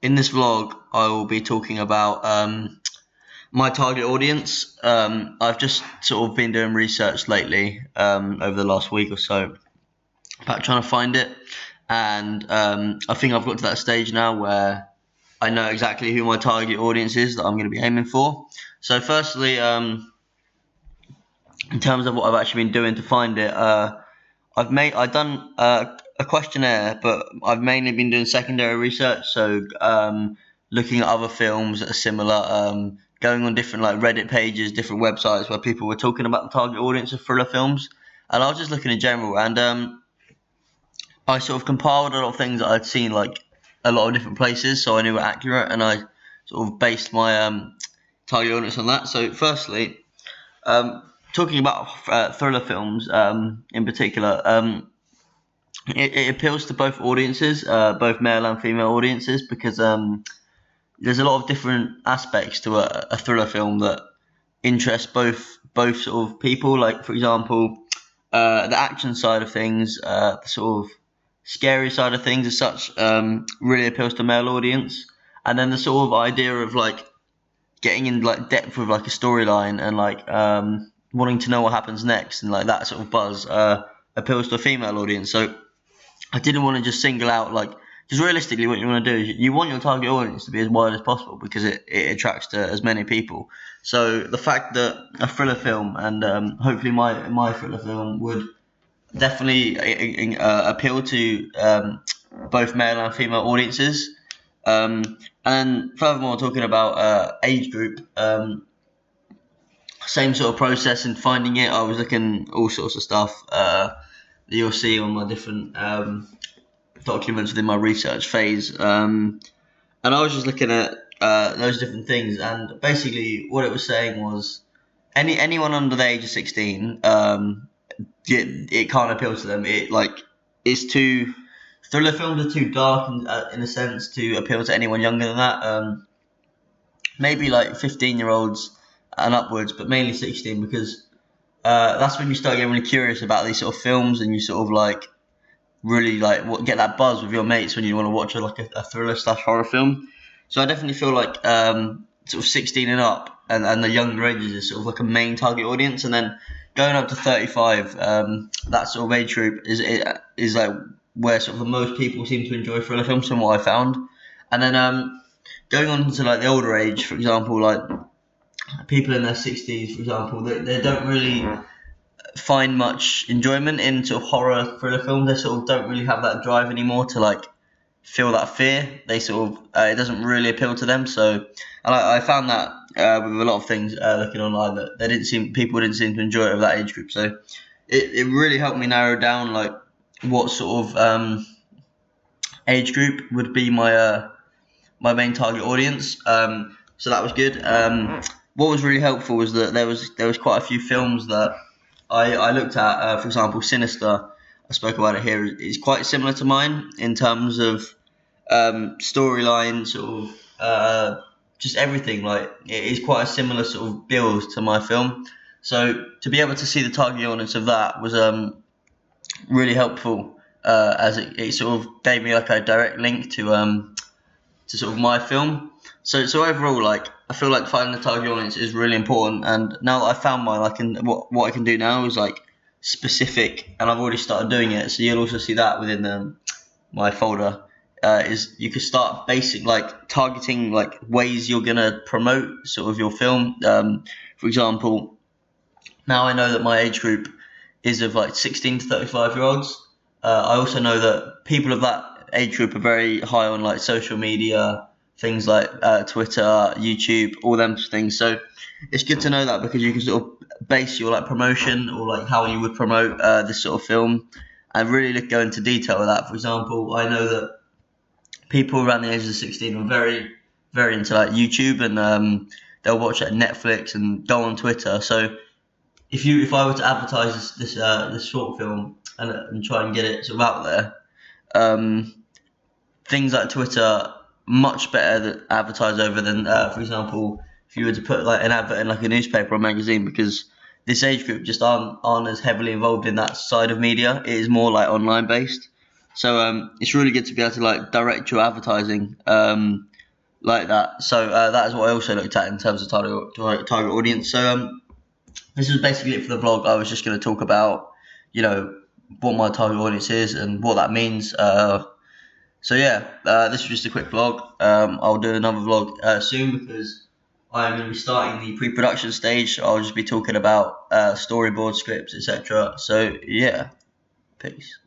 In this vlog, I will be talking about my target audience. I've just sort of been doing research lately over the last week or so about trying to find it, and I think I've got to that stage now where I know exactly who my target audience is that I'm going to be aiming for. So firstly, in terms of what I've actually been doing to find it, I've done a questionnaire, but I've mainly been doing secondary research. So looking at other films that are similar, going on different like Reddit pages, different websites where people were talking about the target audience of thriller films, and I was just looking in general, and I sort of compiled a lot of things that I'd seen like a lot of different places, so I knew were accurate, and I sort of based my target audience on that. So firstly, talking about thriller films in particular, it appeals to both audiences, both male and female audiences, because there's a lot of different aspects to a thriller film that interest both sort of people. Like for example, the action side of things, the sort of scary side of things as such, really appeals to male audience, and then the sort of idea of like getting in like depth with like a storyline and like wanting to know what happens next and like that sort of buzz appeals to a female audience. So I didn't want to just single out like, because realistically what you want to do is you want your target audience to be as wide as possible because it attracts to as many people. So the fact that a thriller film and hopefully my thriller film would definitely appeal to both male and female audiences. And furthermore, talking about age group, same sort of process in finding it. I was looking all sorts of stuff that you'll see on my different documents within my research phase, and I was just looking at those different things, and basically what it was saying was anyone under the age of 16, it can't appeal to them. It's too thriller films are too dark in a sense to appeal to anyone younger than that. Maybe like 15-year-olds and upwards, but mainly 16 because that's when you start getting really curious about these sort of films, and you sort of like really like get that buzz with your mates when you want to watch a thriller slash horror film. So I definitely feel like sort of 16 and up and the younger ages is sort of like a main target audience, and then going up to 35, that sort of age group is like where sort of the most people seem to enjoy thriller films from what I found. And then going on to like the older age, for example, like people in their 60s, for example, they don't really find much enjoyment in sort of horror thriller films. They sort of don't really have that drive anymore to like feel that fear. They sort of it doesn't really appeal to them. So, and I found that with a lot of things looking online that people didn't seem to enjoy it of that age group. So it really helped me narrow down like what sort of age group would be my main target audience. So that was good. What was really helpful was that there was quite a few films that I looked at. For example, Sinister, I spoke about it here, is quite similar to mine in terms of storyline, sort of just everything. Like it is quite a similar sort of build to my film. So to be able to see the target audience of that was really helpful, as it sort of gave me like a direct link to sort of my film. So overall, like I feel like finding the target audience is really important. And now that I found mine, what I can do now is like specific, and I've already started doing it. So you'll also see that within my folder. Is you can start basic like targeting like ways you're gonna promote sort of your film. For example, now I know that my age group is of like 16 to 35-year-olds. I also know that people of that age group are very high on like social media, things like Twitter, YouTube, all them things. So it's good to know that because you can sort of base your like promotion or like how you would promote this sort of film and really go into detail with that. For example, I know that people around the age of 16 are very, very into like YouTube, and they'll watch like Netflix and go on Twitter. So if I were to advertise this short film and try and get it sort of out there, things like Twitter much better to advertise over than, for example, if you were to put like an advert in like a newspaper or magazine, because this age group just aren't as heavily involved in that side of media. It is more like online based. So it's really good to be able to like direct your advertising like that. So that is what I also looked at in terms of target audience. So this was basically it for the vlog. I was just going to talk about, what my target audience is and what that means. So yeah, this was just a quick vlog. I'll do another vlog soon because I'm going to be starting the pre-production stage. So I'll just be talking about storyboard scripts, etc. So yeah, peace.